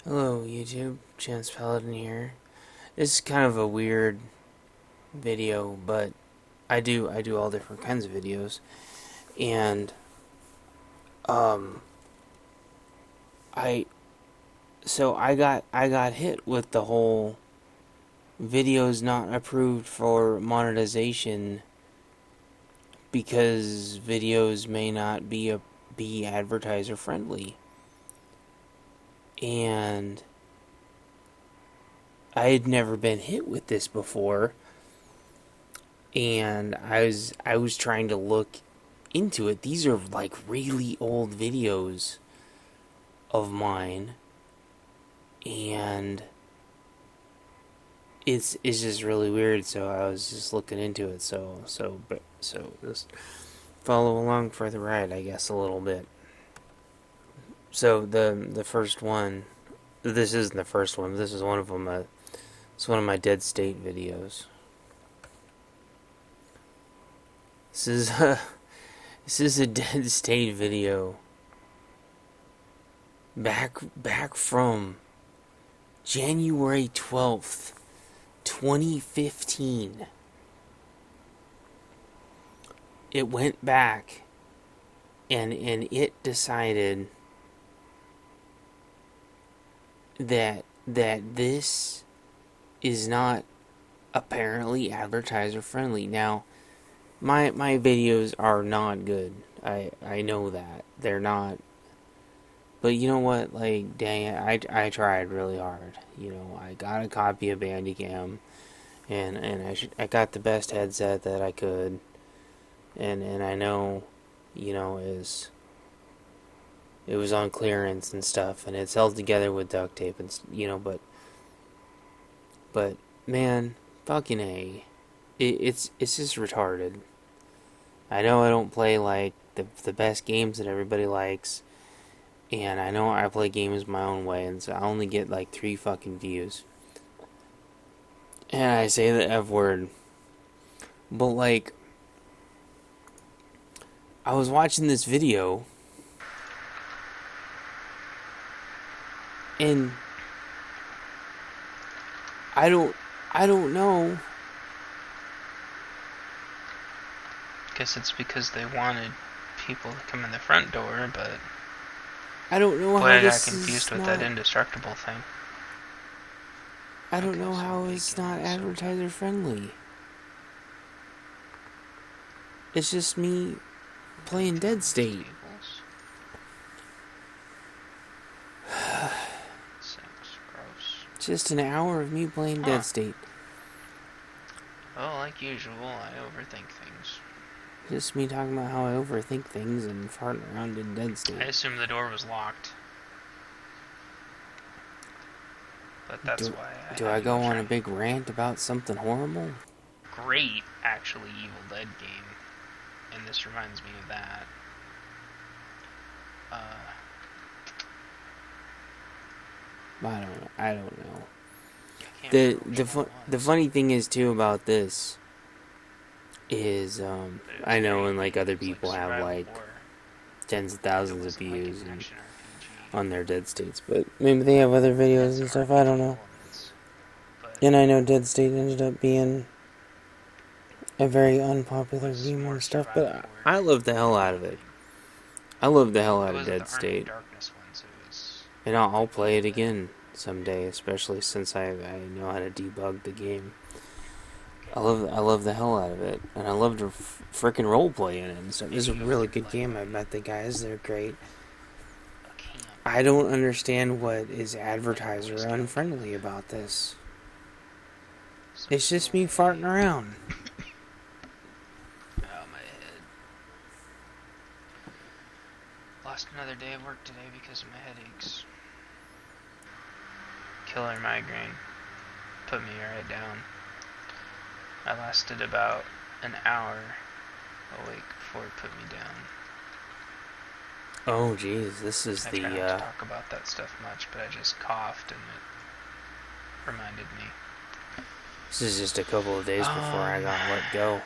Hello YouTube, Chance Paladin here. This is kind of a weird video, but I do all different kinds of videos, and um I I got hit with the whole videos not approved for monetization because videos may not be advertiser friendly, and I had never been hit with this before. And I was trying to look into it. These are like really old videos of mine, and it's just really weird. So I was just looking into it. So just follow along for the ride, I guess, a little bit. So the first one, this isn't the first one. This is one of them. It's one of my dead state videos. This is this is a dead state video back from January 12th, 2015. It went back and it decided that this is not apparently advertiser friendly. Now, my videos are not good. I know that. They're not. But you know what? Like, dang it, I tried really hard. You know, I got a copy of Bandicam, and I got the best headset that I could, and I know, you know, it was on clearance and stuff, and it's held together with duct tape, and but man, fucking a, it's just retarded. I know I don't play like the best games that everybody likes. And I know I play games my own way, and so I only get like 3 fucking views. And I say the F word. But like, I was watching this video, and I don't, I don't know. Guess it's because they wanted people to come in the front door, but I don't know boy, how I got this confused is with that not. indestructible thing. I don't Okay, know some how it's bacon not and some advertiser friendly. It's just me playing bacon on Dead these State. tables. Sex, gross. Just an hour of me playing Huh. Dead State. Well, like usual, I overthink things. Just me talking about how I overthink things and farting around in Dead I State. assumed the door was locked, but that's Do, why I do had I to go go on try. a big rant about something horrible? Great, actually, Evil Dead game, and this reminds me of that. Uh, I don't know. I can't The remember which the one fu- it the was, funny thing is too about this is but it was a I know, great and like game. other It was like people have survival like horror. tens of It thousands of wasn't like views an and action RPG. on their Dead States, but maybe they have other It had videos and some stuff. I don't RPG know. elements, but And I know Dead State ended up being a very unpopular was game more and stuff, survival but horror I love the than hell out of it. anything. I love the hell It out of wasn't Dead the Army of State, Darkness ones. It was and I'll play Evil it Dead. again someday, especially since I know how to debug the game. Okay. I love the hell out of it, and I love to freaking roleplay in it and stuff. It's a Maybe really you're good like game. I met the guys; they're great. a camp, I don't understand what is like a Boy advertiser Scout unfriendly camp. about this. Some It's just people me may. farting around. Oh, my head. Lost another day of work today because of my headaches. Killer migraine. Put me right down. I lasted about an hour awake before it put me down. Oh, geez, this is I try not to talk about that stuff much, but I just coughed and it reminded me. this is just a couple of days before I got let go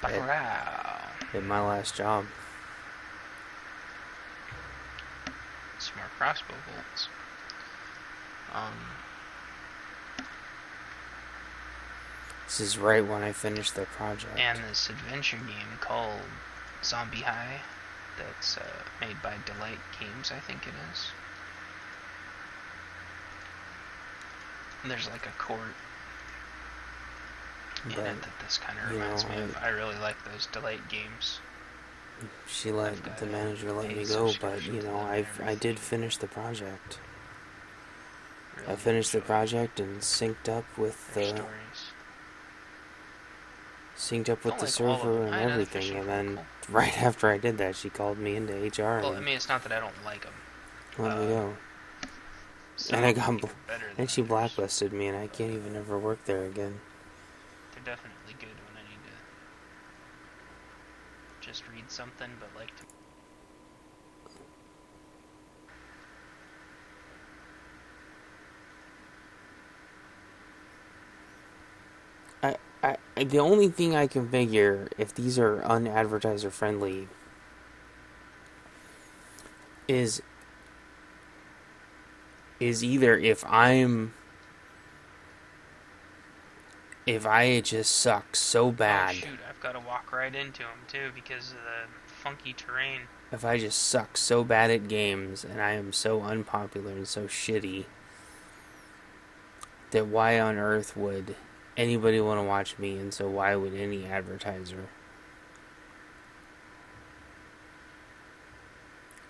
at, Wow. at my last job. Some more crossbow bolts. Um, This is right when I finished the project. and this adventure game called Zombie High that's made by Delight Games, I think it is. And there's like a court in But, it that this kind of you know, reminds me of. I really like those Delight games. she I've let got the manager a let me paid go, but, subscription you to know, them and I did everything. finish the project. I Really finished the enjoy project and their stories. synced up with Don't the like all of them. server and I know they're everything, fishing and for a then cool. right after I did that, she called me into HR Well, I and mean, it's not that I don't like them. let me go. Some And I of them I got, think are better than and she others, blacklisted me, and I but can't even ever work there again. they're definitely good when I need to just read something, but like to. The only thing I can figure if these are unadvertiser friendly is either if I just suck so Oh bad, shoot, I've got to walk right into them too because of the funky terrain. if I just suck so bad at games and I am so unpopular and so shitty that why on earth would anybody want to watch me, and so why would any advertiser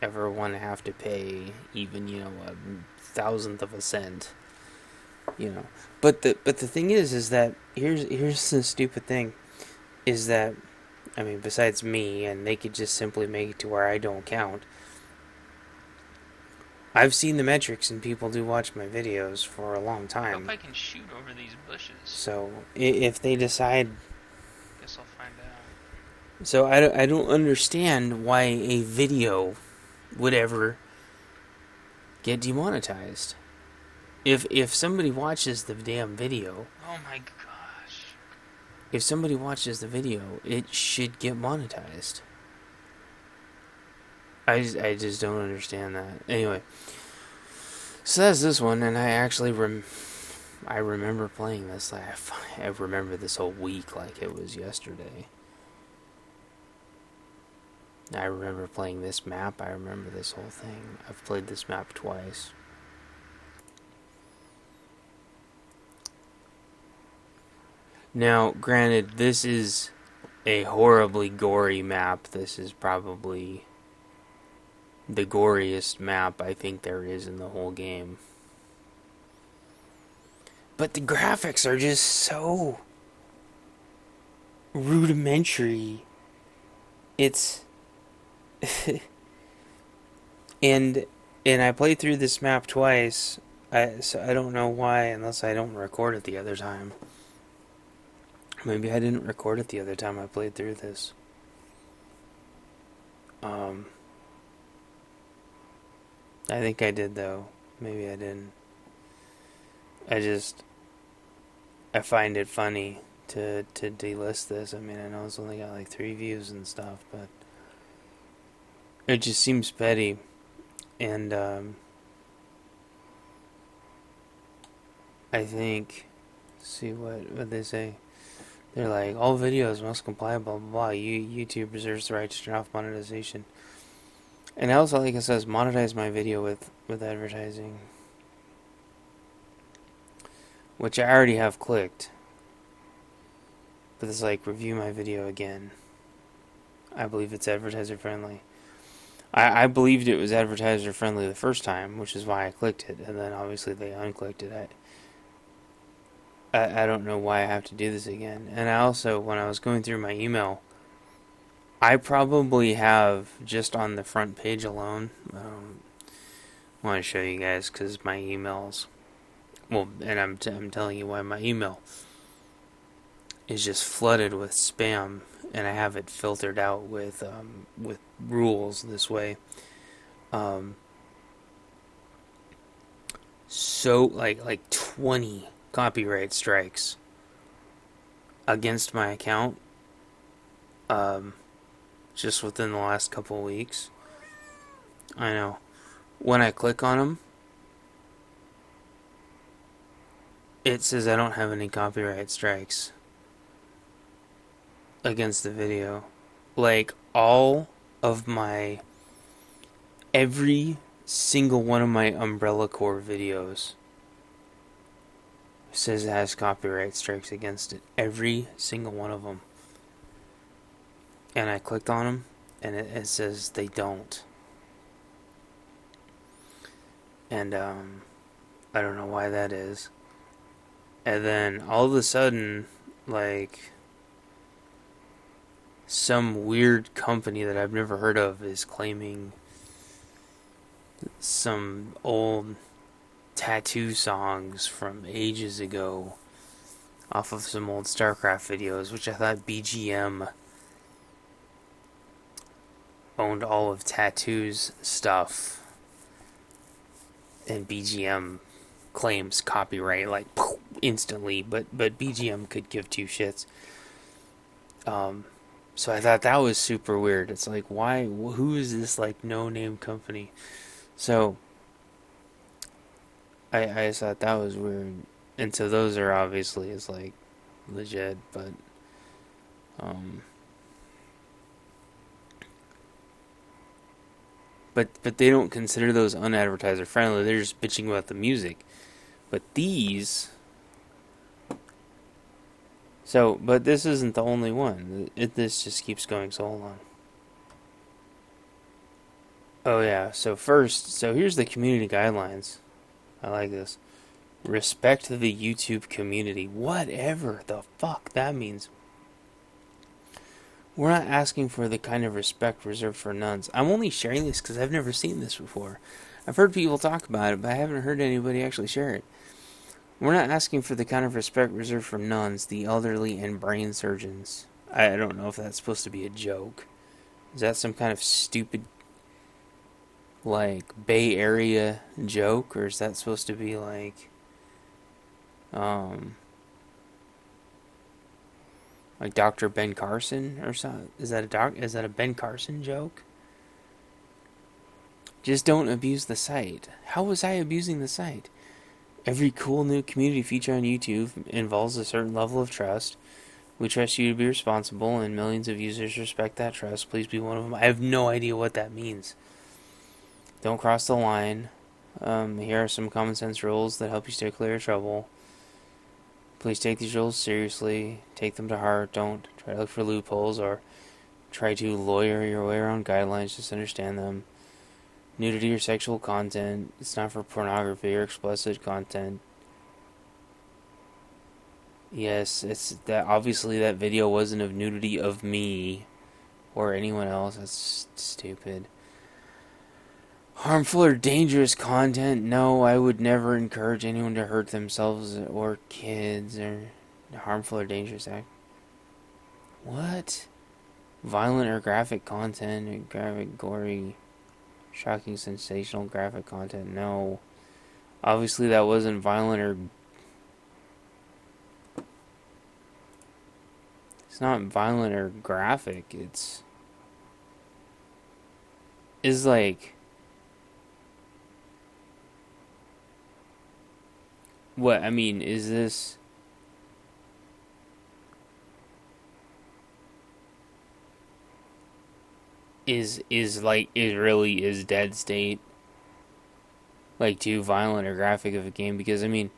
ever want to have to pay even, you know, a thousandth of a cent, you know. But the thing is that here's the stupid thing is that, I mean, besides me, and they could just simply make it to where I don't count. I've seen the metrics and people do watch my videos for a long I hope time. I can shoot over these bushes. So if they decide, Guess I'll find out. so I don't understand why a video would ever get demonetized. If somebody watches the damn video, Oh my gosh. if somebody watches the video, it should get monetized. I just don't understand that. Anyway, so that's this one, and I remember playing this. I remember this whole week like it was yesterday. I remember playing this map. I remember this whole thing. I've played this map twice. Now, granted, this is a horribly gory map. This is probably the goriest map I think there is in the whole game. But the graphics are just so rudimentary. It's and I played through this map twice. So I don't know why, unless I don't record it the other time. Maybe I didn't record it the other time I played through this. Um, I think I did though. Maybe I didn't. I just I find it funny to delist this. I mean, I know it's only got like 3 views and stuff, but it just seems petty. And I think, see what they say. They're like, all videos must comply, blah blah blah. YouTube reserves the right to turn off monetization. And also, like it says, monetize my video with advertising, which I already have clicked. But it's like, review my video again. I believe it's advertiser friendly. I believed it was advertiser friendly the first time, which is why I clicked it, and then obviously they unclicked it. I don't know why I have to do this again. And I also, when I was going through my email, I probably have, just on the front page alone, I want to show you guys because my emails, well, and I'm telling you why my email is just flooded with spam, and I have it filtered out with rules this way. Um, so like 20 copyright strikes against my account, um, just within the last couple of weeks. I know. When I click on them, it says I don't have any copyright strikes against the video. Like, all of my, every single one of my Umbrella Corps videos says it has copyright strikes against it. Every single one of them. And I clicked on them, and it says they don't. And I don't know why that is. And then all of a sudden, like, some weird company that I've never heard of is claiming some old tattoo songs from ages ago off of some old StarCraft videos, which I thought BGM owned all of Tattoo's stuff, and BGM claims copyright like instantly, but BGM could give two shits. So I thought that was super weird. It's like, why? Who is this like no name company? So I just thought that was weird, and so those are obviously is like legit, um, but they don't consider those unadvertiser friendly. They're just bitching about the music. But these, but this isn't the only one. This just keeps going so long. Oh yeah. So here's the community guidelines. I like this. Respect the YouTube community. Whatever the fuck that means. We're not asking for the kind of respect reserved for nuns. I'm only sharing this because I've never seen this before. I've heard people talk about it, but I haven't heard anybody actually share it. We're not asking for the kind of respect reserved for nuns, the elderly, and brain surgeons. I don't know if that's supposed to be a joke. Is that some kind of stupid, like, Bay Area joke? Or is that supposed to be um, like Dr. Ben Carson or something? Is that a Ben Carson joke? Just don't abuse the site. How was I abusing the site? Every cool new community feature on YouTube involves a certain level of trust. We trust you to be responsible, and millions of users respect that trust. Please be one of them. I have no idea what that means. Don't cross the line. Here are some common sense rules that help you stay clear of trouble. Please take these rules seriously. Take them to heart. Don't try to look for loopholes or try to lawyer your way around guidelines. Just understand them. Nudity or sexual content. It's not for pornography or explicit content. Yes, it's that. Obviously, that video wasn't of nudity of me or anyone else. That's stupid. Harmful or dangerous content? No, I would never encourage anyone to hurt themselves or kids or harmful or dangerous act. What? Violent or graphic content, or graphic, gory, shocking, sensational graphic content? No. Obviously, that wasn't violent or. It's not violent or graphic. It's like. What? I mean, is this. Is like. It really is Dead State. Like, too violent or graphic of a game? Because, I mean.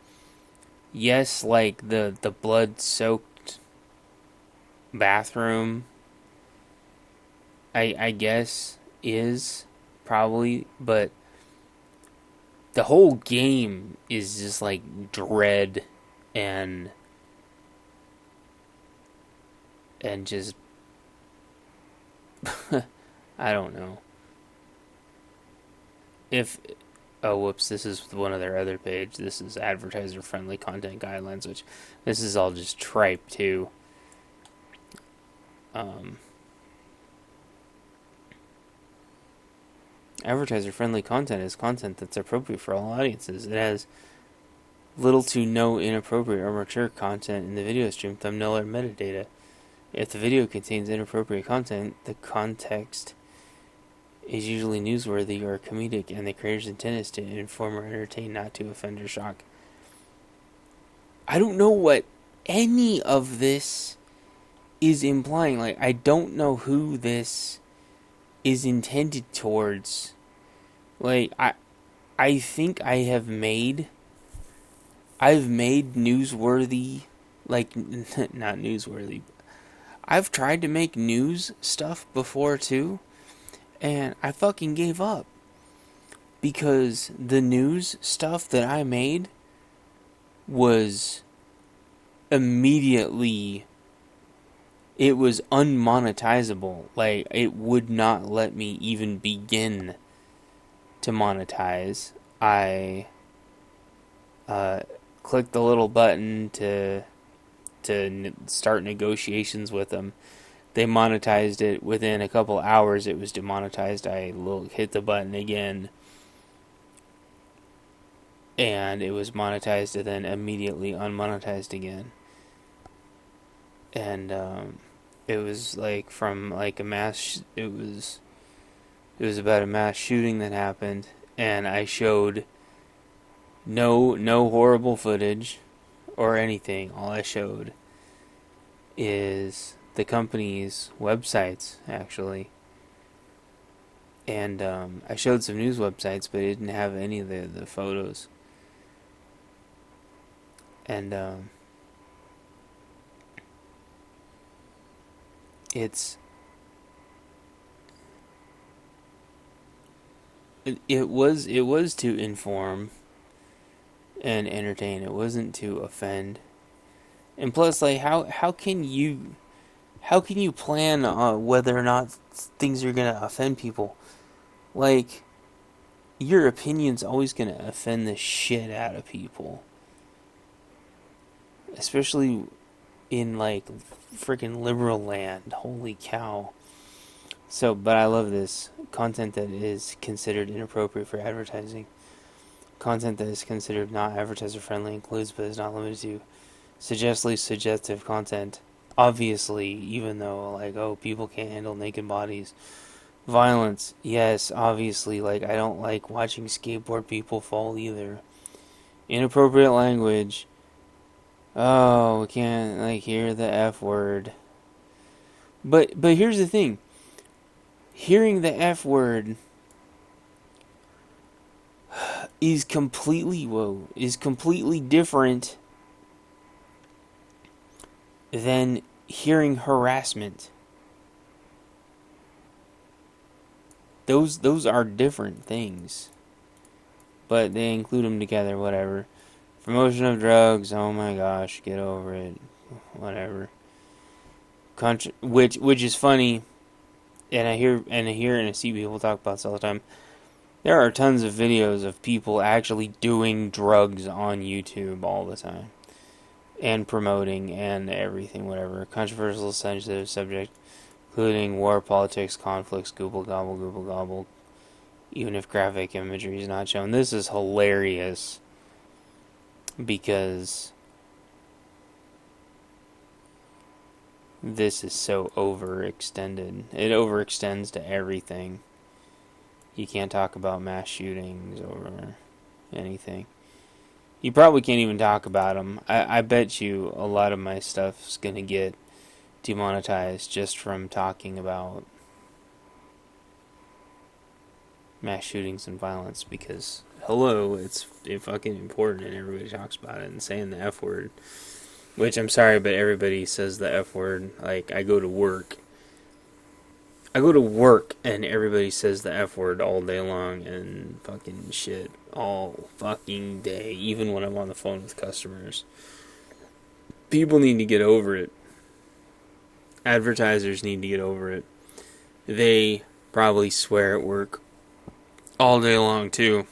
Yes, like the blood soaked bathroom, I guess is probably, but the whole game is just like dread and just I don't know. If Oh, whoops, this is one of their other page. This is advertiser friendly content guidelines, which this is all just tripe too. Um, Advertiser friendly content is content that's appropriate for all audiences. It has little to no inappropriate or mature content in the video stream, thumbnail, or metadata. If the video contains inappropriate content, the context is usually newsworthy or comedic, and the creator's intent is to inform or entertain, not to offend or shock. I don't know what any of this is implying. Like, I don't know who this is intended towards. Like, I think I've made newsworthy, like, not newsworthy. I've tried to make news stuff before too, and I fucking gave up because the news stuff that I made was immediately, it was unmonetizable. Like, it would not let me even begin to monetize. I clicked the little button to start negotiations with them. They monetized it within a couple hours. It was demonetized. I hit the button again, and it was monetized, and then immediately unmonetized again. And it was like from like a mass. It was about a mass shooting that happened, and I showed no horrible footage or anything. All I showed is the company's websites, actually. And I showed some news websites, but it didn't have any of the photos. And it's it was to inform and entertain. It wasn't to offend. And plus, like, how can you plan whether or not things are gonna offend people? Like, your opinion's always gonna offend the shit out of people, especially in like freaking liberal land. Holy cow! So, but I love this content that is considered inappropriate for advertising. Content that is considered not advertiser friendly includes, but is not limited to, suggestly suggestive content. Obviously, even though, like, oh, people can't handle naked bodies. Violence, yes, obviously, like, I don't like watching skateboard people fall either. Inappropriate language. Oh, we can't, like, hear the F word. But here's the thing. Hearing the F word is completely different than hearing harassment. Those are different things, but they include them together. Whatever. Promotion of drugs. Oh my gosh, get over it. Whatever. Which is funny, and I hear and I see people talk about this all the time. There are tons of videos of people actually doing drugs on YouTube all the time and promoting and everything. Whatever. Controversial, sensitive subject, including war, politics, conflicts, gooble gobble, gooble gobble. Even if graphic imagery is not shown, this is hilarious because this is so overextended. It overextends to everything. You can't talk about mass shootings or anything. You probably can't even talk about them. I bet you a lot of my stuff's gonna get demonetized just from talking about mass shootings and violence because, hello, it's fucking important and everybody talks about it, and saying the F word. Which, I'm sorry, but everybody says the F word. Like, I go to work. And everybody says the F word all day long and fucking shit all fucking day, even when I'm on the phone with customers. People need to get over it. Advertisers need to get over it. They probably swear at work all day long, too.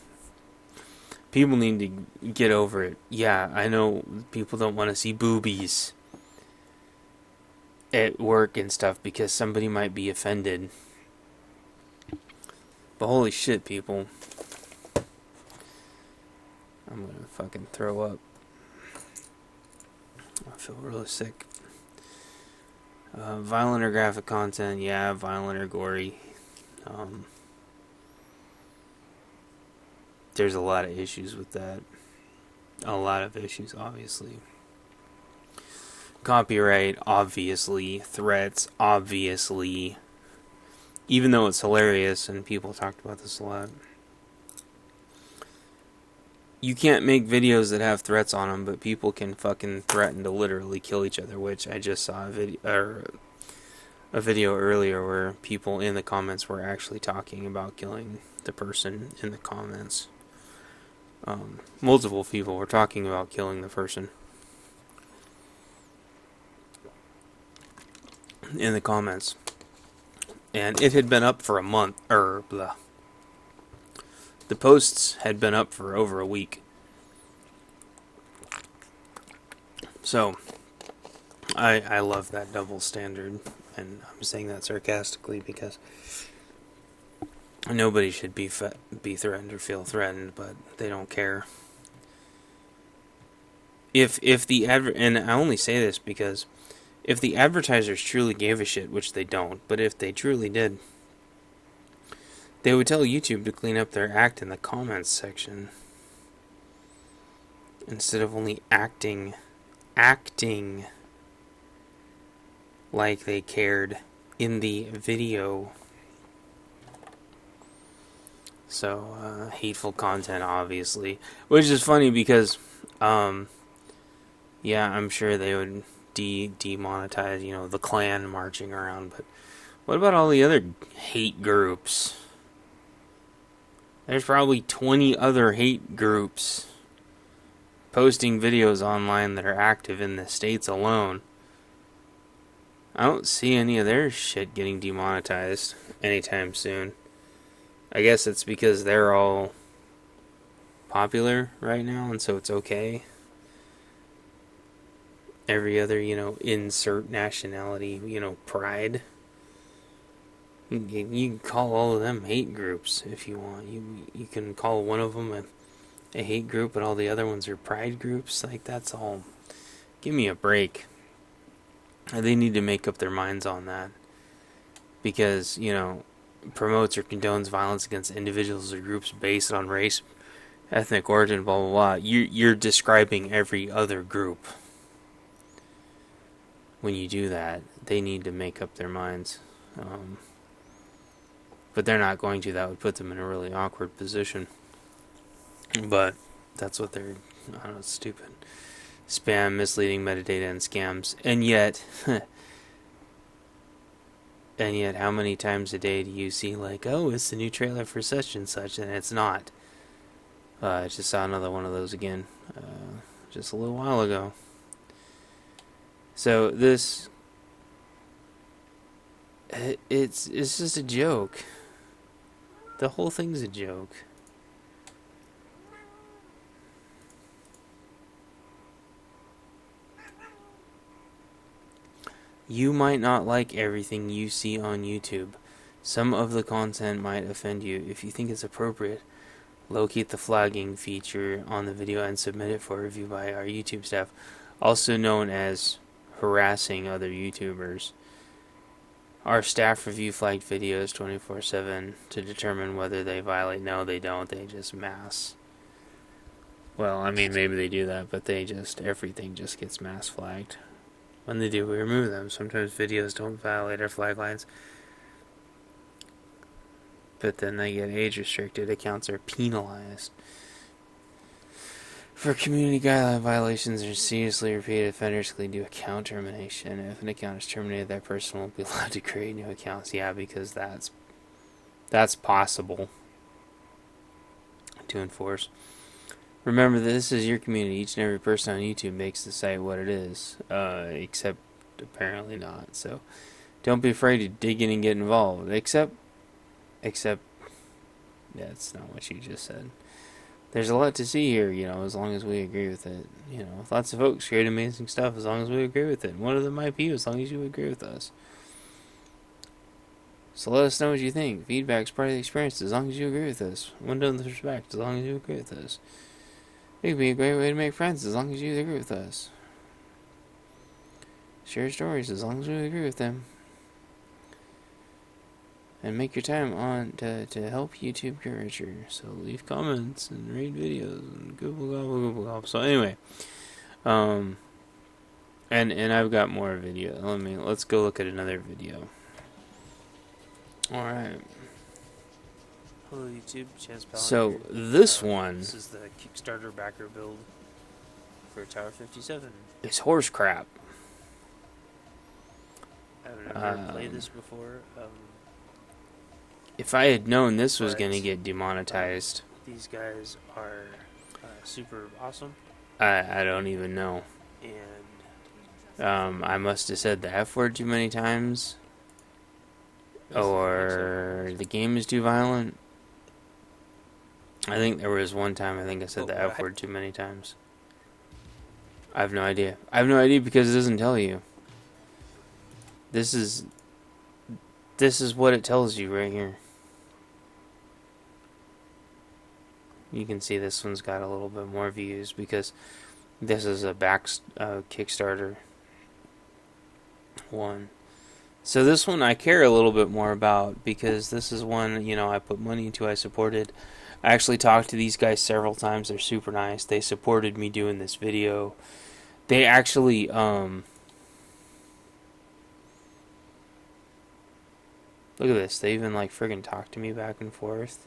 People need to get over it. Yeah, I know people don't want to see boobies at work and stuff because somebody might be offended. But holy shit, people. I'm gonna fucking throw up. I feel really sick. Violent or graphic content, yeah, violent or gory. There's a lot of issues with that. A lot of issues, obviously. Copyright, obviously. Threats, obviously. Even though it's hilarious, and people talked about this a lot. You can't make videos that have threats on them, but people can fucking threaten to literally kill each other, which I just saw a video earlier where people in the comments were actually talking about killing the person in the comments. Multiple people were talking about killing the person in the comments. And it had been up for a month, or blah. The posts had been up for over a week. So, I love that double standard, and I'm saying that sarcastically because nobody should be threatened or feel threatened, but they don't care. If the and I only say this because if the advertisers truly gave a shit, which they don't, but if they truly did, they would tell YouTube to clean up their act in the comments section instead of only acting like they cared in the video. So, hateful content, obviously. Which is funny because, yeah, I'm sure they would demonetize, the Klan marching around. But what about all the other hate groups? There's probably 20 other hate groups posting videos online that are active in the States alone. I don't see any of their shit getting demonetized anytime soon. I guess it's because they're all popular right now, and so it's okay. Every other, insert nationality, pride. You can call all of them hate groups if you want. You can call one of them a hate group, but all the other ones are pride groups. Like, that's all. Give me a break. They need to make up their minds on that. Because, promotes or condones violence against individuals or groups based on race, ethnic origin, blah, blah, blah. You're describing every other group. When you do that, they need to make up their minds. But they're not going to. That would put them in a really awkward position. But that's what they're, I don't know, stupid. Spam, misleading metadata, and scams. And yet, how many times a day do you see, like, oh, it's the new trailer for such and such, and it's not? I just saw another one of those again, just a little while ago. So this, it's just a joke. The whole thing's a joke. You might not like everything you see on YouTube. Some of the content might offend you. If you think it's appropriate, locate the flagging feature on the video and submit it for review by our YouTube staff, also known as harassing other YouTubers. Our staff review flagged videos 24/7 to determine whether they violate. No, they don't. They just mass. Well, I mean, maybe they do that, but everything just gets mass flagged. When they do, we remove them. Sometimes videos don't violate our flag lines, but then they get age restricted. Accounts are penalized. For community guideline violations or seriously repeated offenders, can do account termination. If an account is terminated, that person won't be allowed to create new accounts. Yeah, because that's possible to enforce. Remember, this is your community. Each and every person on YouTube makes the site what it is, except apparently not. So don't be afraid to dig in and get involved. Except, that's not what you just said. There's a lot to see here, as long as we agree with it. Lots of folks create amazing stuff as long as we agree with it. One of them might be you as long as you agree with us. So let us know what you think. Feedback's part of the experience as long as you agree with us. One done with respect as long as you agree with us. It could be a great way to make friends as long as you agree with us. Share stories as long as we agree with them. And make your time on to help YouTube get richer. So leave comments and rate videos and Google. So anyway, And I've got more video. Let's go look at another video. All right. Hello YouTube, Chance Palin So here. this one This is the Kickstarter backer build for Tower 57. is horse crap. I've never played this before. If I had known this was But, going to get demonetized, These guys are super awesome, I don't even know. and I must have said the F word too many times, or the game is too violent. I think there was one time I said the F word too many times. I have no idea. I have no idea because it doesn't tell you. This is what it tells you right here. You can see this one's got a little bit more views because this is a Kickstarter one. So this one I care a little bit more about because this is one, I put money into, I supported. I actually talked to these guys several times. They're super nice. They supported me doing this video. They actually, look at this. They even, friggin' talk to me back and forth.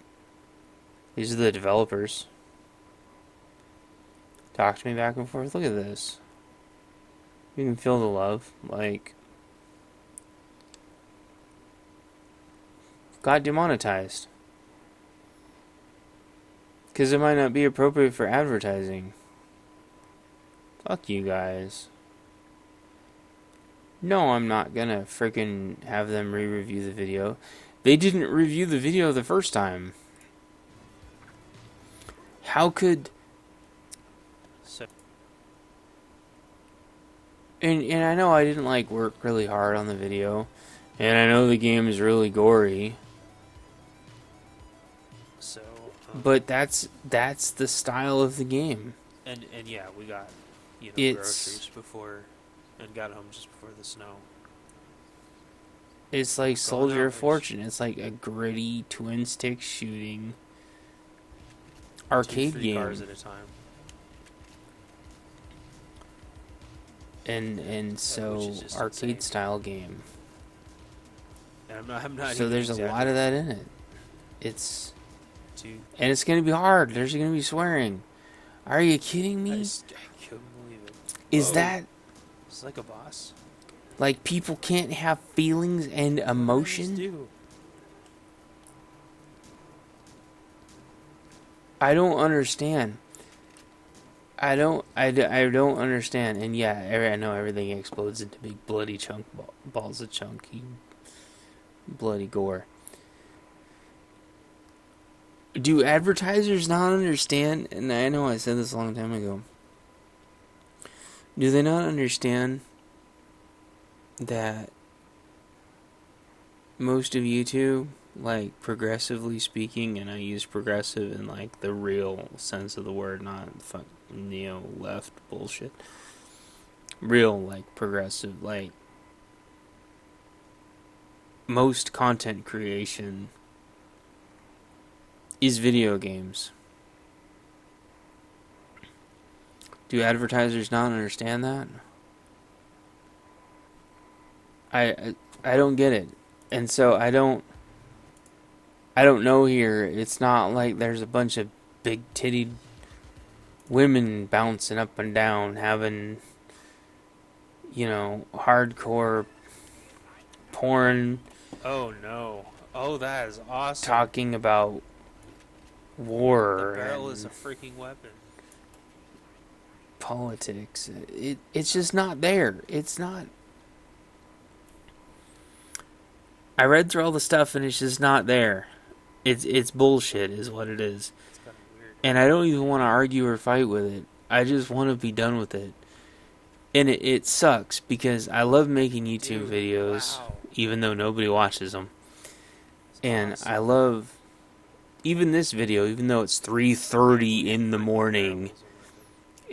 These are the developers. Talk to me back and forth. Look at this. You can feel the love. Got demonetized. Because it might not be appropriate for advertising. Fuck you guys. No, I'm not gonna freaking have them re-review the video. They didn't review the video the first time. How could... And I know I didn't work really hard on the video. And I know the game is really gory. So, but that's the style of the game. And yeah, we got It's groceries before, and got home just before the snow. It's like Soldier of Fortune. It's like a gritty twin stick shooting arcade game. 2 cars at a time. And so arcade insane. style game. And I'm not so there's a lot of that in it. It's and it's gonna be hard. There's gonna be swearing. Are you kidding me? I couldn't believe it. Is that it's like a boss? Like people can't have feelings and emotion? Do? I don't understand. I don't understand. And yeah, I know everything explodes into big bloody balls of chunky bloody gore. Do advertisers not understand? And I know I said this a long time ago. Do they not understand that most of YouTube, progressively speaking, and I use progressive in the real sense of the word, not neo-left bullshit. Real progressive, most content creation is video games. Do advertisers not understand that? I don't get it. And so I don't know here. It's not like there's a bunch of big tittied women bouncing up and down having hardcore porn. Oh no. Oh, that is awesome. Talking about war. The barrel is a freaking weapon. Politics. It's just not there. It's not. I read through all the stuff and it's just not there. It's bullshit is what it is. It's kind of weird. And I don't even want to argue or fight with it. I just want to be done with it. And it sucks because I love making YouTube videos, even though nobody watches them. And awesome. I love even this video, even though it's 3:30 in the morning,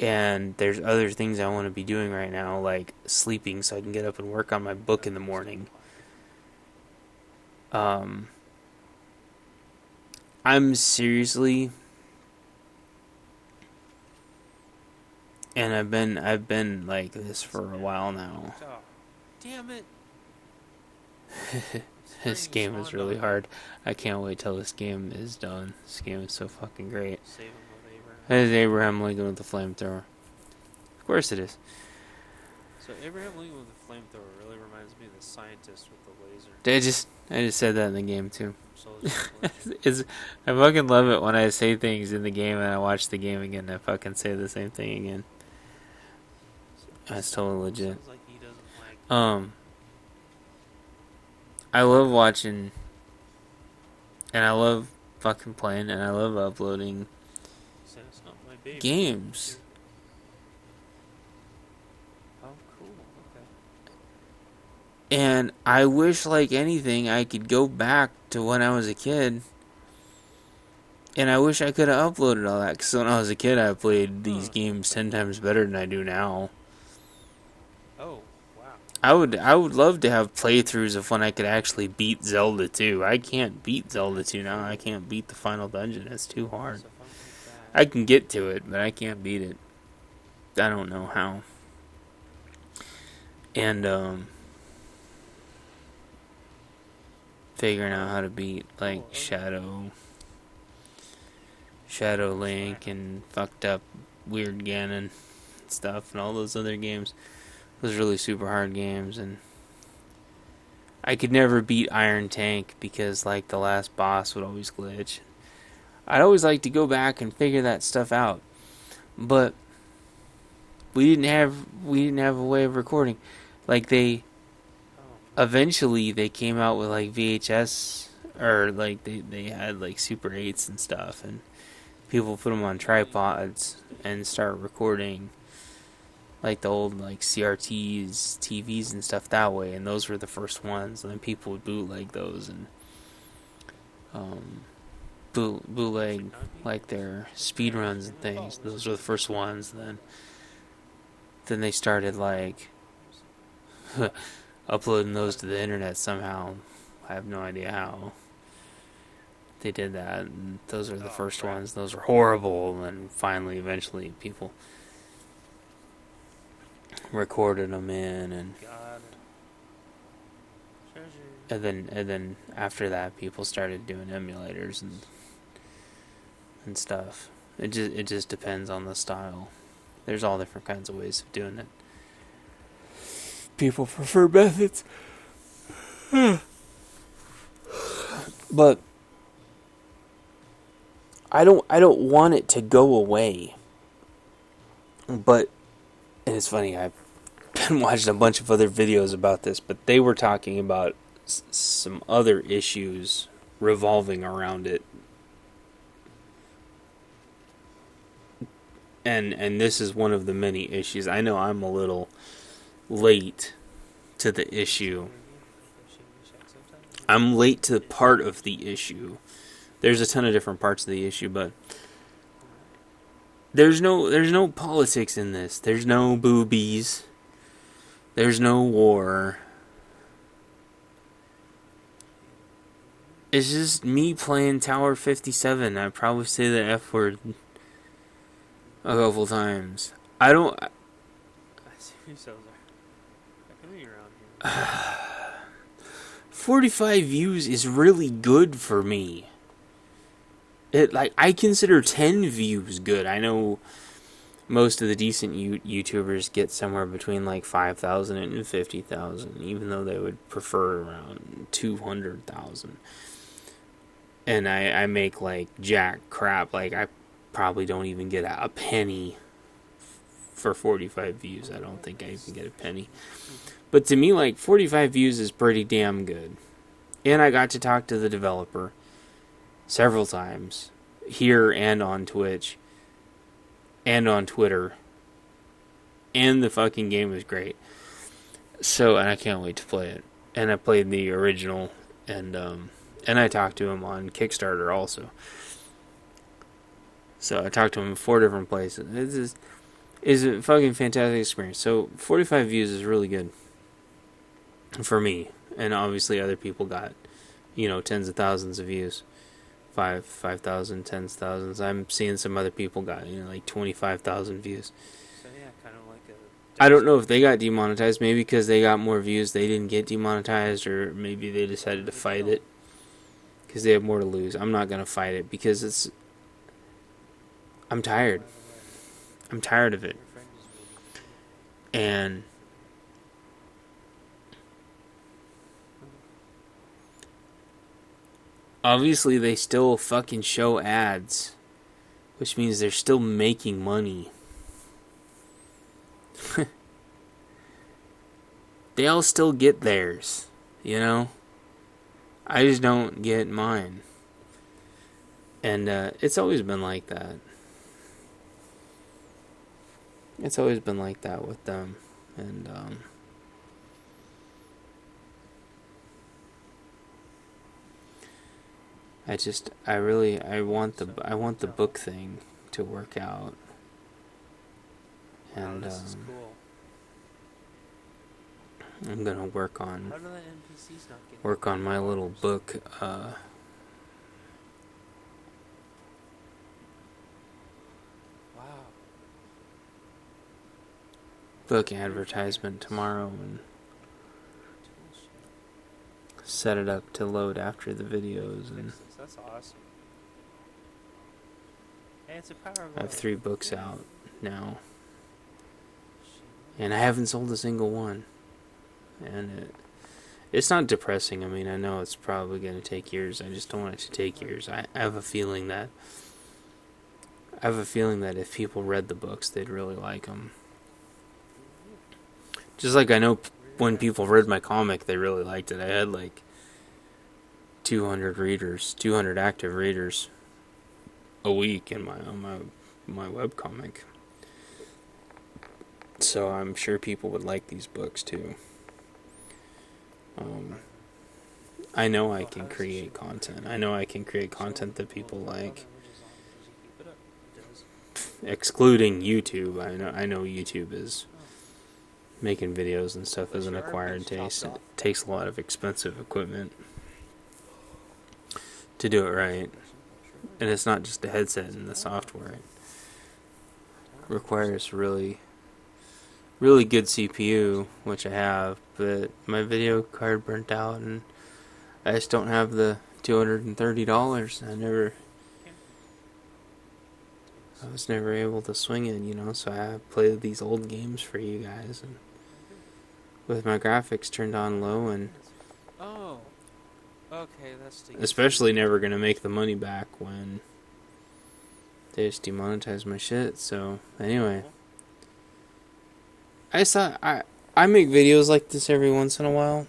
and there's other things I want to be doing right now, like sleeping so I can get up and work on my book in the morning. I'm seriously And I've been like this for a while now. Oh, damn it! This game is really hard. I can't wait till this game is done. This game is so fucking great. Save him with Abraham. That is Abraham Lincoln with the flamethrower. Of course it is. So Abraham Lincoln with the flamethrower really reminds me of the scientist with the laser. I just said that in the game too. So It's I fucking love it when I say things in the game and I watch the game again and I fucking say the same thing again. That's totally legit. sounds like he doesn't like. I love watching and I love fucking playing and I love uploading So it's not my baby. games. Oh, cool. Okay. And I wish, like anything, I could go back to when I was a kid. And I wish I could have uploaded all that. Because when I was a kid, I played these games 10 times better than I do now. Oh, wow. I would love to have playthroughs of when I could actually beat Zelda 2. I can't beat Zelda 2 now. I can't beat the final dungeon. It's too hard. So if I'm like I can get to it, but I can't beat it. I don't know how. And, figuring out how to beat, like, Shadow Link and fucked up Weird Ganon and stuff and all those other games. Those really super hard games, and I could never beat Iron Tank because, like, the last boss would always glitch. I'd always like to go back and figure that stuff out, but we didn't have a way of recording. Like, eventually they came out with like VHS, or like they had like Super 8s and stuff, and people put them on tripods and start recording like the old like CRTs, TVs and stuff that way, and those were the first ones, and then people would bootleg those and bootleg like their speed runs and things. Those were the first ones. Then they started like uploading those to the internet somehow. I have no idea how they did that. And those are the first ones. Those were horrible. And finally, eventually, people recorded them in, and God. Treasure. and then after that, people started doing emulators and stuff. It just depends on the style. There's all different kinds of ways of doing it. People prefer methods. But I don't want it to go away. But, and it's funny, I've been watching a bunch of other videos about this, but they were talking about some other issues revolving around it. And this is one of the many issues. I know I'm a little late to the issue. I'm late to part of the issue. There's a ton of different parts of the issue, but there's no politics in this. There's no boobies. There's no war. It's just me playing Tower 57. I probably say the F word a couple times. I don't. I see yourselves are coming around here. 45 views is really good for me. I consider 10 views good. I know most of the decent YouTubers get somewhere between like 5,000 and 50,000, even though they would prefer around 200,000. And I make like jack crap. Like, I probably don't even get a penny for 45 views. I don't think I even get a penny. But to me, like, 45 views is pretty damn good. And I got to talk to the developer several times, here and on Twitch, and on Twitter. And the fucking game was great. So, and I can't wait to play it. And I played the original, and I talked to him on Kickstarter also. So I talked to him in 4 different places. It's a fucking fantastic experience. So 45 views is really good for me. And obviously other people got, tens of thousands of views. 5,000, tens of thousands. I'm seeing some other people got, like 25,000 views. So yeah, I don't know if they got demonetized. Maybe because they got more views, they didn't get demonetized, or maybe they decided to fight it because they have more to lose. I'm not gonna fight it because it's. I'm tired. By the way, I'm tired of it, your friend is waiting for you. and obviously they still fucking show ads, which means they're still making money. They all still get theirs, you know? I just don't get mine. And it's always been like that. It's always been like that with them. And I want the book thing to work out. And This is cool. I'm gonna work on How do the NPCs not get my little book Wow. book advertisement tomorrow and set it up to load after the videos. And That's awesome. Hey, it's the power of I have 3 books out now, and I haven't sold a single one. And it's not depressing. I mean, I know it's probably going to take years. I just don't want it to take years. I have a feeling that if people read the books, they'd really like them. Just like I know when people read my comic, they really liked it. I had like 200 readers, 200 active readers a week in my webcomic. So I'm sure people would like these books too. I know I can create content. I know I can create content that people like. Excluding YouTube. I know YouTube is making videos and stuff as an acquired taste. It takes a lot of expensive equipment to do it right. And it's not just the headset and the software. It requires really good CPU, which I have, but my video card burnt out and I just don't have the $230. I was never able to swing it, you know, so I played these old games for you guys and with my graphics turned on low, and oh, okay, that's the especially never gonna make the money back when they just demonetize my shit. So anyway, I make videos like this every once in a while.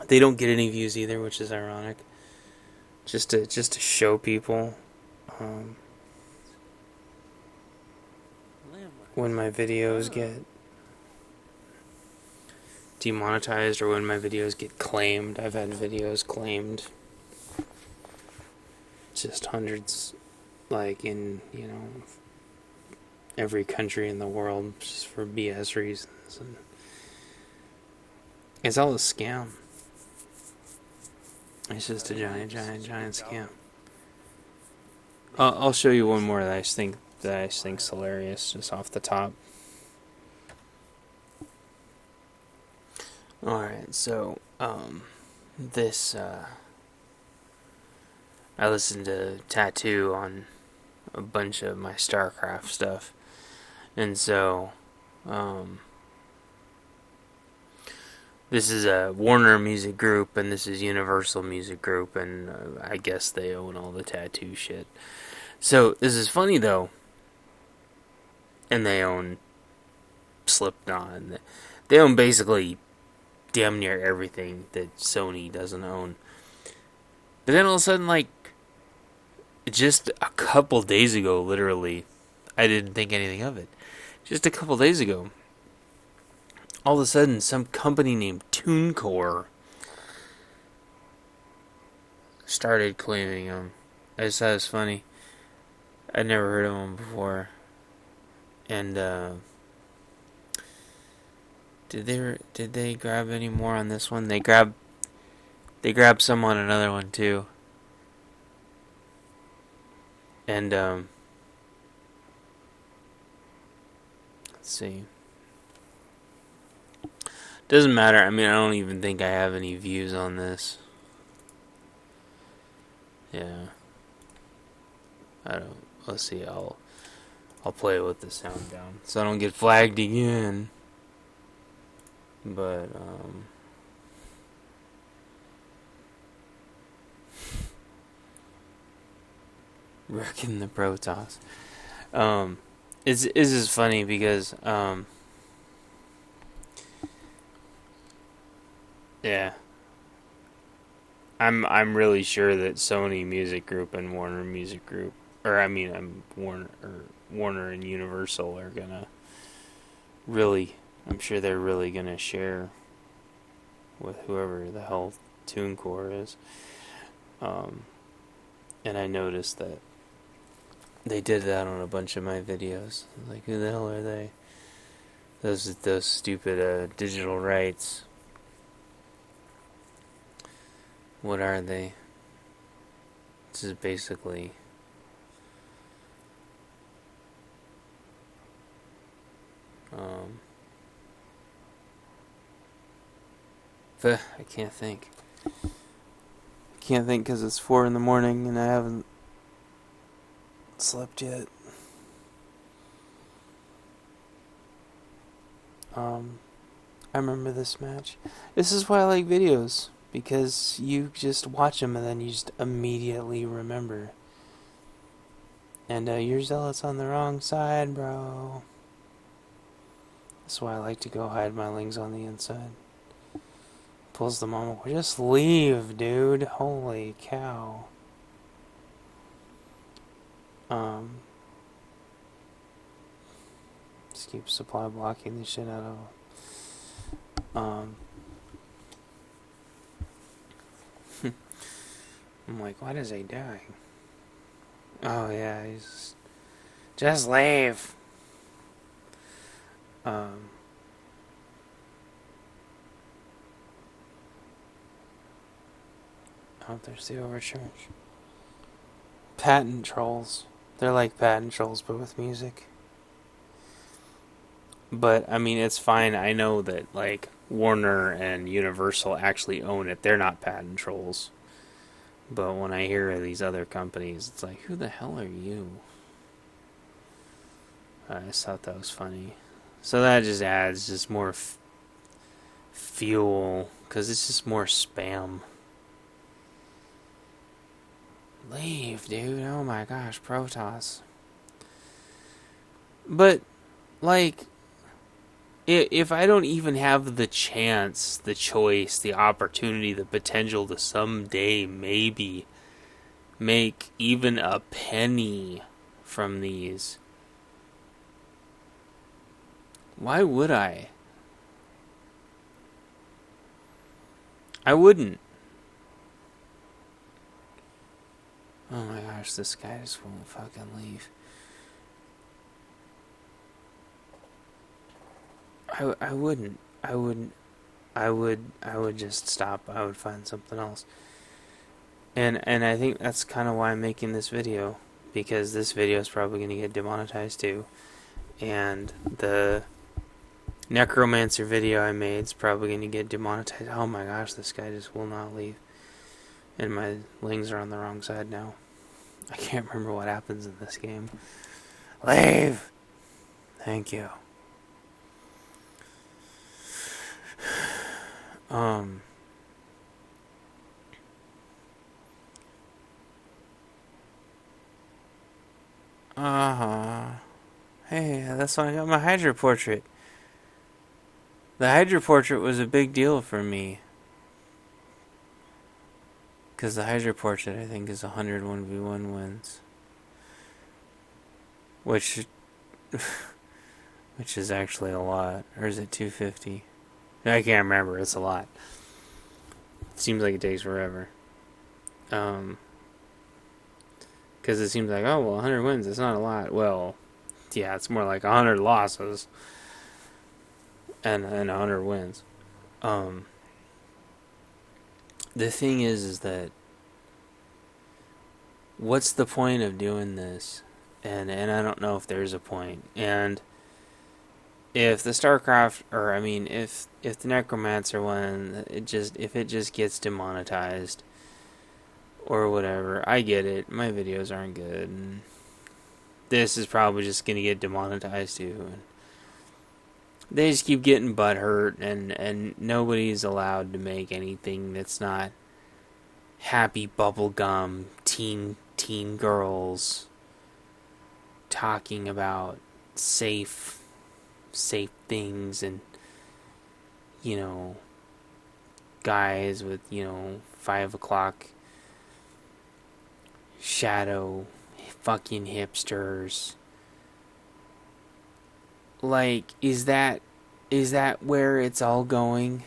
They don't get any views either, which is ironic. Just to show people when my videos get demonetized or when my videos get claimed. I've had videos claimed, just hundreds, like in, you know, every country in the world, just for BS reasons. And it's all a scam. It's just a giant scam. I'll show you one more that I think's hilarious, just off the top. Alright, so, this, I listened to Tattoo on a bunch of my StarCraft stuff, and so, this is a Warner Music Group, and this is Universal Music Group, and I guess they own all the Tattoo shit. So, this is funny, though. And they own Slipknot, and they own basically damn near everything that Sony doesn't own. But then all of a sudden, like, just a couple days ago, literally, I didn't think anything of it. Just a couple days ago, all of a sudden, some company named TuneCore started claiming them. I just thought it was funny. I'd never heard of them before. And, did they grab any more on this one? They grabbed some on another one, too. And, Let's see. Doesn't matter. I mean, I don't even think I have any views on this. Yeah. I don't. Let's see. I'll play with the sound down so I don't get flagged again. But wrecking the Protoss. It's just funny because yeah. I'm really sure that Sony Music Group and Warner Music Group, or I mean, Warner and Universal are gonna really. I'm sure they're really gonna share with whoever the hell TuneCore is. And I noticed that they did that on a bunch of my videos. Like, who the hell are they? Those stupid digital rights. What are they? This is basically I can't think. Can't think because it's 4 in the morning and I haven't slept yet. I remember this match. This is why I like videos, because you just watch them and then you just immediately remember. And your zealot's on the wrong side, bro. That's why I like to go hide my lings on the inside. Pulls the mama. Just leave, dude. Holy cow. Just keep supply blocking the shit out of I'm like, what is he doing? Oh yeah, he's just leave. Oh, there's the overcharge. Patent trolls. They're like patent trolls, but with music. But I mean, it's fine. I know that like Warner and Universal actually own it. They're not patent trolls. But when I hear of these other companies, it's like, who the hell are you? I just thought that was funny. So that just adds just more fuel, because it's just more spam. Leave, dude. Oh my gosh, Protoss. But, like, if I don't even have the chance, the choice, the opportunity, the potential to someday maybe make even a penny from these, why would I? I wouldn't. Oh my gosh, this guy just won't fucking leave. I wouldn't. I would just stop. I would find something else. And I think that's kind of why I'm making this video, because this video is probably going to get demonetized too. And the Necromancer video I made is probably going to get demonetized. Oh my gosh, this guy just will not leave. And my lings are on the wrong side now. I can't remember what happens in this game. Leave! Thank you. Hey, that's when I got my Hydra portrait. The Hydra portrait was a big deal for me. Because the Hydra portrait, I think, is 101v1 wins. Which is actually a lot. Or is it 250? I can't remember. It's a lot. It seems like it takes forever. Because it seems like, oh, well, 100 wins, it's not a lot. Well, yeah, it's more like 100 losses and 100 wins. The thing is that what's the point of doing this? And I don't know if there's a point. And if the StarCraft, or I mean, if the Necromancer one, if it just gets demonetized or whatever, I get it. My videos aren't good, and this is probably just gonna get demonetized too. And they just keep getting butthurt, and nobody's allowed to make anything that's not happy bubblegum teen girls talking about safe things, and you know, guys with 5 o'clock shadow fucking hipsters. Like, is that where it's all going?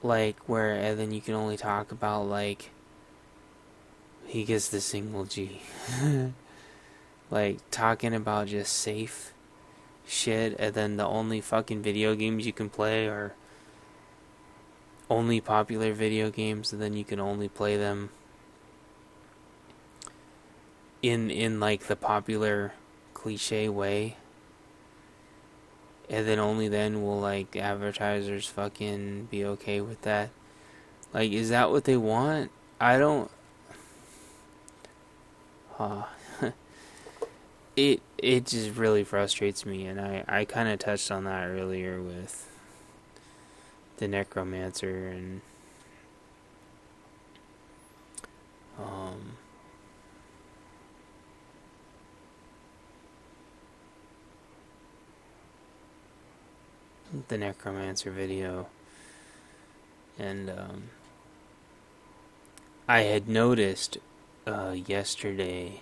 Like, where, and then you can only talk about, like, he gets the single G. Like, talking about just safe shit, and then the only fucking video games you can play are only popular video games, and then you can only play them in like the popular cliche way, and then only then will like advertisers fucking be okay with that. Like, is that what they want? I don't. uh, it just really frustrates me, and I kind of touched on that earlier with the Necromancer, and um the Necromancer video, and I had noticed yesterday,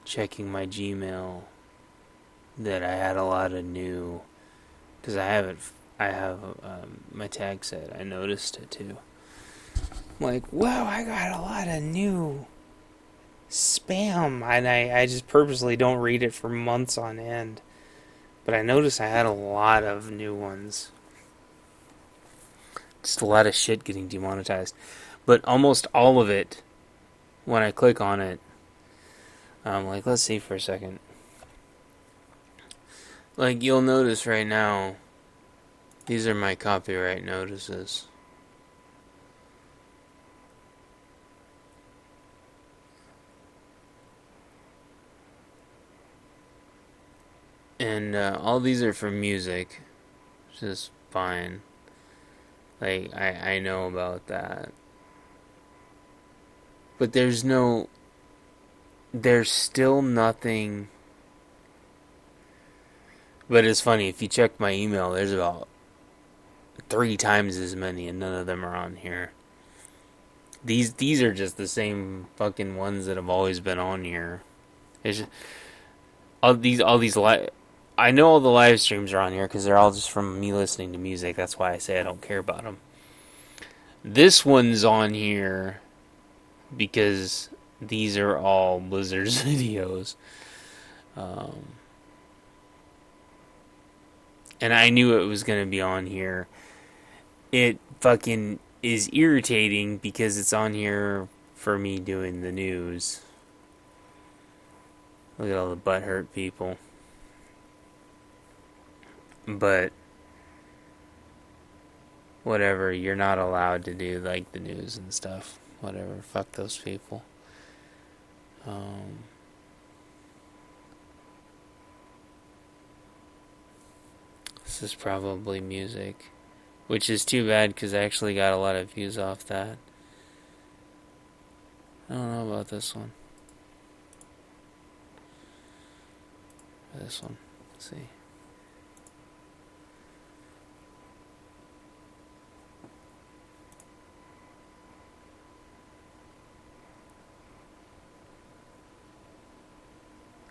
checking my Gmail, that I had a lot of new, because I have my tag set. I noticed it too. I'm like, wow, I got a lot of new spam, and I just purposely don't read it for months on end. But I noticed I had a lot of new ones. Just a lot of shit getting demonetized. But almost all of it, when I click on it, like, let's see for a second. Like, you'll notice right now, these are my copyright notices. And all these are for music, which is fine. Like, I know about that. But there's still nothing. But it's funny, if you check my email, there's about 3 times as many, and none of them are on here. These are just the same fucking ones that have always been on here. It's just, all these I know all the live streams are on here because they're all just from me listening to music. That's why I say I don't care about them. This one's on here because these are all Blizzard's videos. And I knew it was going to be on here. It fucking is irritating because it's on here for me doing the news. Look at all the butthurt people. But whatever, you're not allowed to do like the news and stuff. Whatever, fuck those people. This is probably music, which is too bad because I actually got a lot of views off that. I don't know about this one. This one, let's see.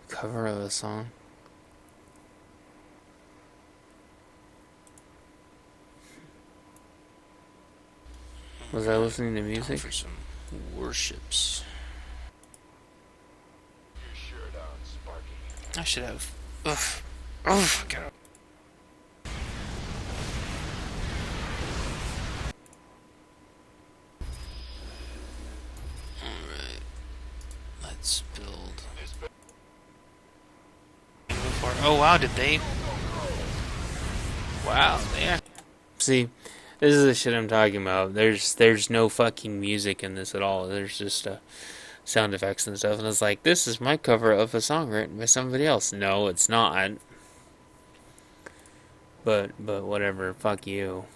Cover of a song. Was I listening to music? For some worships. I should have. Ugh. Oh, God. Alright. Let's build. Before Oh wow, did they? Wow, yeah. See, this is the shit I'm talking about. There's no fucking music in this at all. There's just sound effects and stuff, and it's like, this is my cover of a song written by somebody else. No, it's not. But whatever. Fuck you.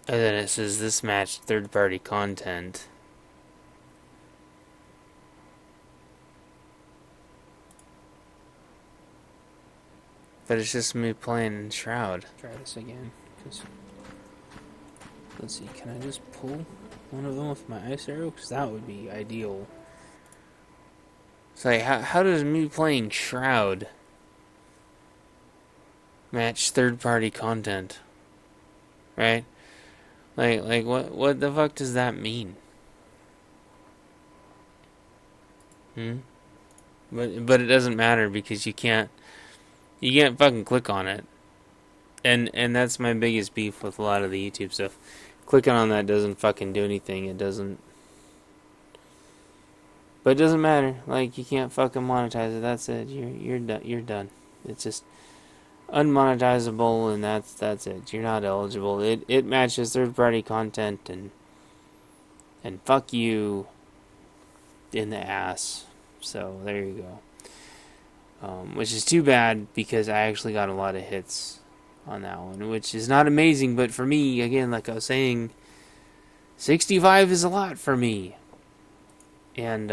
And then it says this matched third-party content. But it's just me playing Shroud. Try this again. Let's see, can I just pull one of them with my ice arrow? Because that would be ideal. It's like, how does me playing Shroud match third-party content? Right? Like what the fuck does that mean? But it doesn't matter because you can't fucking click on it. And that's my biggest beef with a lot of the YouTube stuff. Clicking on that doesn't fucking do anything. It doesn't. But it doesn't matter. Like, you can't fucking monetize it. That's it. You're done. You're done. It's just unmonetizable, and that's it. You're not eligible. It matches third party content, and fuck you in the ass. So there you go. Which is too bad because I actually got a lot of hits on that one, which is not amazing. But for me, again, like I was saying, 65 is a lot for me. And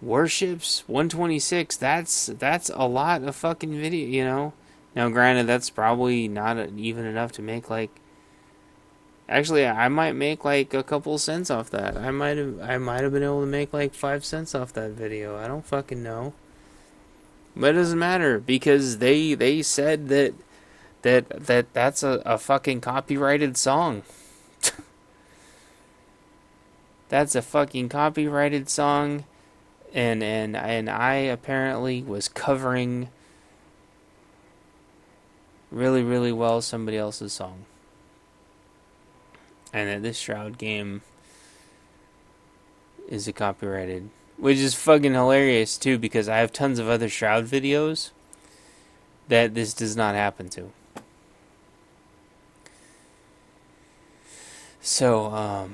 worships 126. That's a lot of fucking video. Now granted, that's probably not even enough to make like. Actually, I might make like a couple cents off that. I might have been able to make like 5 cents off that video. I don't fucking know. But it doesn't matter because they said that's a fucking copyrighted song. That's a fucking copyrighted song, and I apparently was covering really, really well somebody else's song. And that this Shroud game is a copyrighted, which is fucking hilarious too because I have tons of other Shroud videos that this does not happen to. So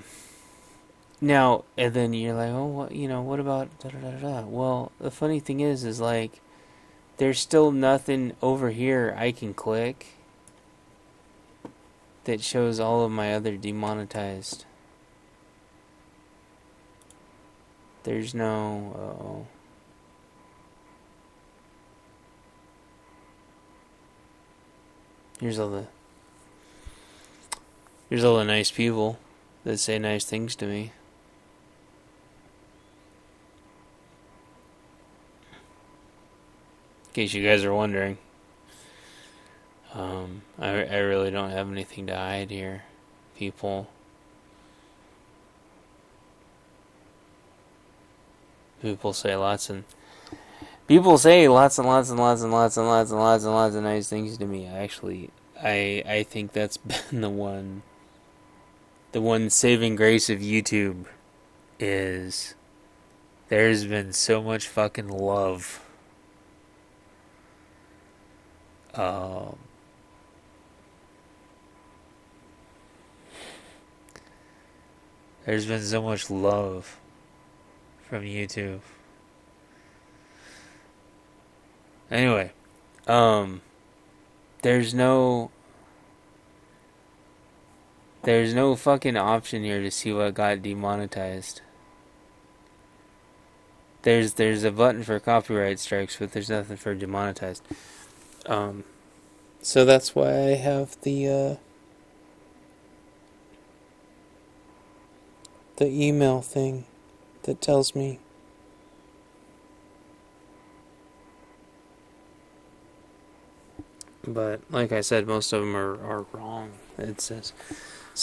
now, and then you're like, oh, what about da da da da? Well, the funny thing is like, there's still nothing over here I can click that shows all of my other demonetized. There's no. Here's all the nice people that say nice things to me. In case you guys are wondering. I really don't have anything to hide here, people. People say lots and lots and lots and lots and lots and lots and lots and lots of nice things to me. Actually, I think that's been the one saving grace of YouTube is there's been so much fucking love. There's been so much love from YouTube. Anyway, there's no fucking option here to see what got demonetized. There's a button for copyright strikes, but there's nothing for demonetized. So that's why I have the email thing that tells me. But like I said, most of them are wrong. It says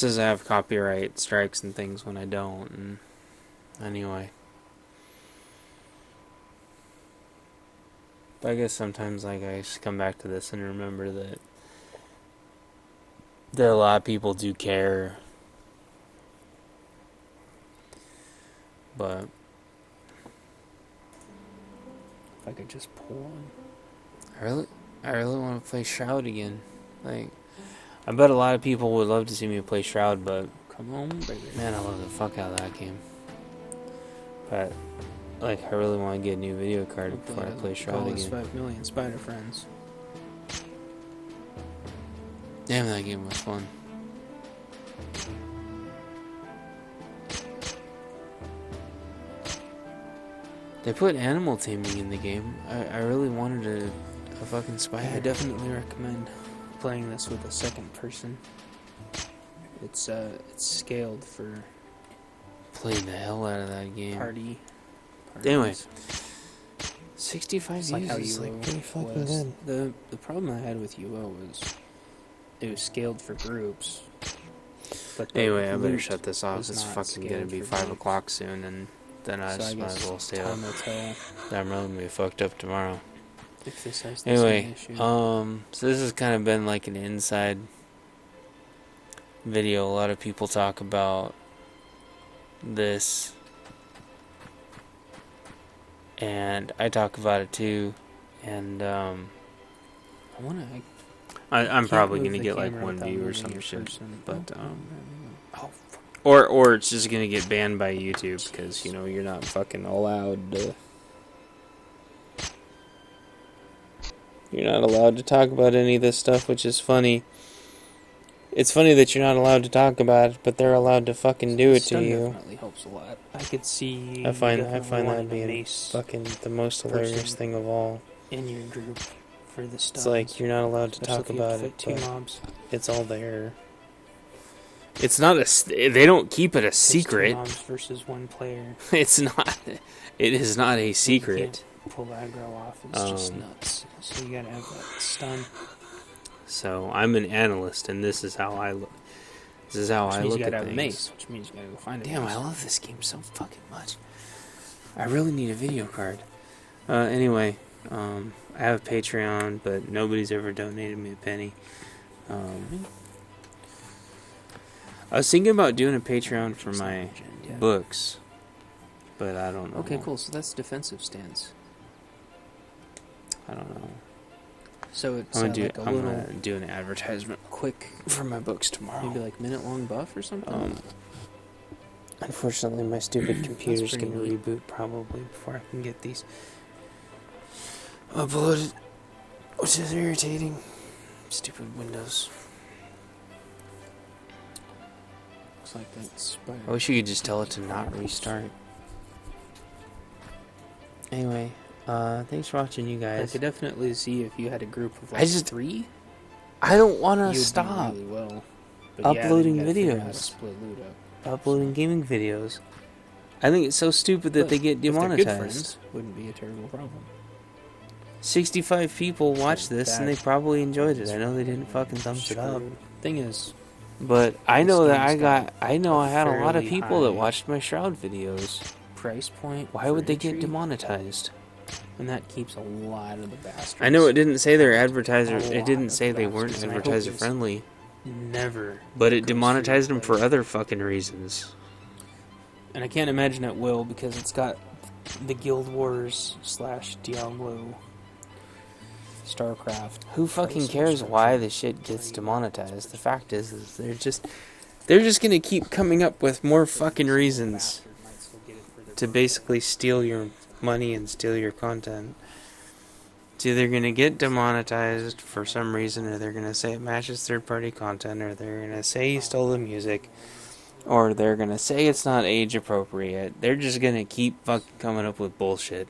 I have copyright strikes and things when I don't. And anyway, but I guess sometimes like I just come back to this and remember that that a lot of people do care. But If I could just pull one. I really want to play Shroud again. Like, I bet a lot of people would love to see me play Shroud, but Come on, baby. man, I love the fuck out of that game. But like, I really want to get a new video card before I play Shroud again. 5 million spider friends. Damn, that game was fun. They put animal taming in the game. I really wanted a fucking spider. I definitely recommend playing this with a second person. It's scaled for Played the hell out of that game. parties. Anyway, 65 It's views like how is like UO pretty fucking was. good. The problem I had with UO was it was scaled for groups. But Anyway, I better shut this off. was It's not fucking gonna scaled be for 5 groups. o'clock soon, and then I So just might guess as well stay up. time will tell I'm really gonna be fucked up tomorrow. if this has the Anyway, same issue. so this has kind of been like an inside video. A lot of people talk about this, and I talk about it too. And I wanna. I'm can't probably move gonna the get like camera one without view or moving some your shit, person. but Oh, or it's just gonna get banned by YouTube because you know you're not fucking allowed to. You're not allowed to talk about any of this stuff, which is funny. It's funny that you're not allowed to talk about it, but they're allowed to fucking do it to stun you. definitely helps a lot. I could see. I find definitely that wanting a being mace fucking the most hilarious person thing of all. in your group for the stuns. It's like you're not allowed to Especially talk if you have about to it, fit two but mobs. it's all there. It's not they don't keep it a There's secret. 2 mobs versus 1 player. It's not. It is not a You secret. can't pull the aggro off. It's just nuts. So you gotta have that stun. So I'm an analyst, and this is how I look. This is how Which I means look you at gotta have a things. mace, which means you gotta go find a Damn, mace. I love this game so fucking much. I really need a video card. Anyway, I have a Patreon, but nobody's ever donated me a penny. I was thinking about doing a Patreon for my books, but I don't know. Okay, cool. So that's defensive stance. I don't know. So it's I'm like a gonna little do an advertisement quick, for my books tomorrow. maybe like minute-long buff or something. Unfortunately, my stupid computer's pretty gonna neat. reboot probably before I can get these uploaded, which is irritating. Stupid Windows. Looks like that spider. I wish you could just tell it to not restart. Anyway, thanks for watching, you I guys. could definitely see if you had a group of like I just- 3. I don't want you'd to do stop really well. But uploading yeah, then you gotta figure out how videos. to split loot up. uploading gaming videos. I think it's so stupid that But they get if they're good demonetized. friends, wouldn't be a terrible problem. 65 people watched this and they that probably enjoyed it. I know they didn't fucking thumbs it up. Screwed. Thing is, But I This know that game's I know I had a lot of fairly people that high watched my Shroud videos. price point. Why for would they get entry, demonetized? And that keeps a lot of the bastards. I know it didn't say they're advertiser. A It lot didn't of say they weren't bastards, and I hope advertiser this friendly. never. But it goes demonetized them through, for other fucking reasons. And I can't imagine it will because it's got the Guild Wars / Diablo, StarCraft. Who fucking pricing cares structure. why the shit gets demonetized? The fact is they're just gonna keep coming up with more fucking reasons to basically steal your money and steal your content. It's either gonna get demonetized for some reason, or they're gonna say it matches third-party content, or they're gonna say you stole the music, or they're gonna say it's not age appropriate. They're just gonna keep fucking coming up with bullshit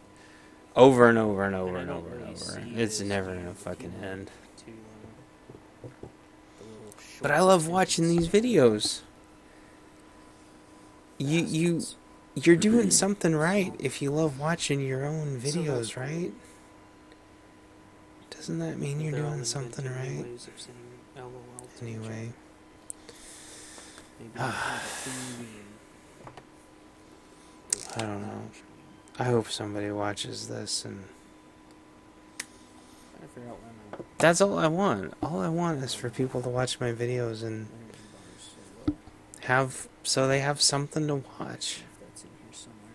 over and over and over and over and over. It's never gonna fucking end. But I love watching these videos. You're doing something right if you love watching your own videos, right? Doesn't that mean you're doing something right? Anyway. I don't know. I hope somebody watches this and forgot what I'm at. That's all I want. All I want is for people to watch my videos and Energy bars, so so they have something to watch. if that's in here somewhere.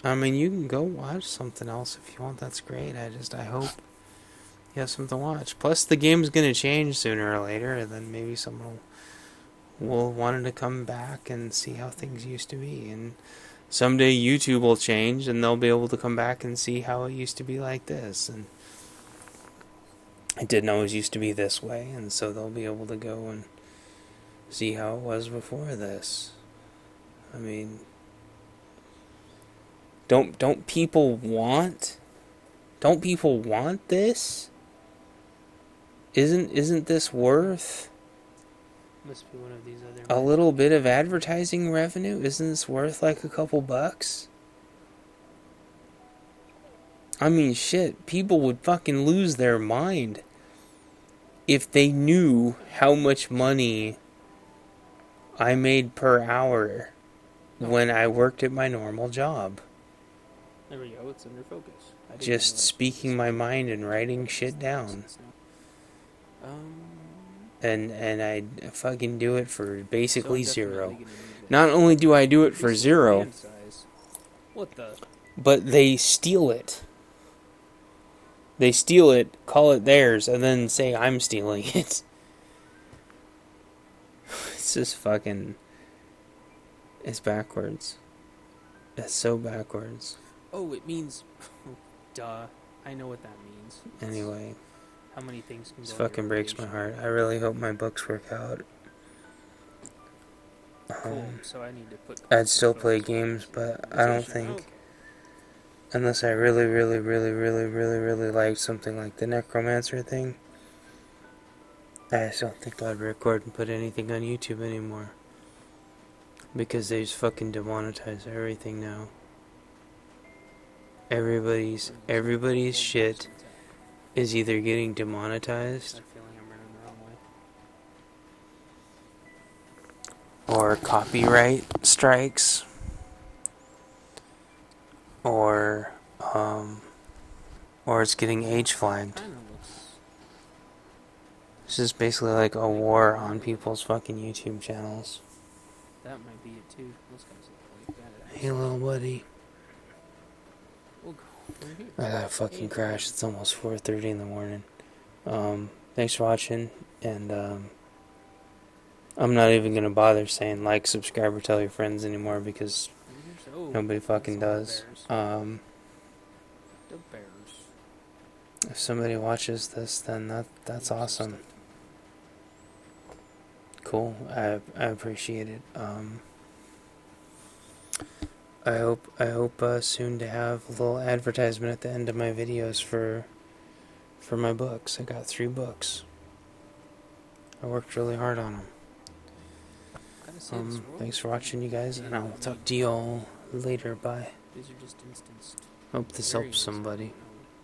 I mean, you can go watch something else if you want. That's great. I hope you have something to watch. Plus, the game's gonna change sooner or later, and then maybe someone will want to come back and see how things used to be. And someday YouTube will change, and they'll be able to come back and see how it used to be like this. And it didn't always used to be this way, and so they'll be able to go and see how it was before this. I mean, don't people want this? Isn't this worth Must be one of these other. a little bit of advertising revenue? Isn't this worth like a couple bucks? I mean, shit, people would fucking lose their mind if they knew how much money I made per hour when I worked at my normal job. There we go. It's under focus. Just speaking my mind and writing shit down. And I fucking do it for basically zero. Not only do I do it for zero, What the? but they steal it. They steal it, call it theirs, and then say I'm stealing it. It's just fucking... It's backwards. It's so backwards. Oh, it means... Duh. I know what that means. Anyway, How many things can this go under fucking breaks my rotation. heart. I really hope my books work out. Cool. So I need to put... I'd still play games, but I don't think... Unless I really liked something like the Necromancer thing, I just don't think I'd record and put anything on YouTube anymore. Because they just fucking demonetize everything now. Everybody's shit is either getting demonetized I'm feeling I'm running the wrong way. or copyright strikes or it's getting age flagged. Kinda looks... This is basically like a war on people's fucking YouTube channels. That might be it too. Those guys look like that. Hey, little buddy. We'll go from here. I gotta fucking crash. It's almost 4:30 in the morning. Thanks for watching, and I'm not even gonna bother saying like, subscribe, or tell your friends anymore because nobody fucking does. The bears. If somebody watches this, then that's awesome. Cool. I appreciate it. I hope soon to have a little advertisement at the end of my videos for my books. I got 3 books. I worked really hard on them. Thanks for watching, you guys, and I'll talk to you all later. Bye. These are just instanced. Hope this helps somebody.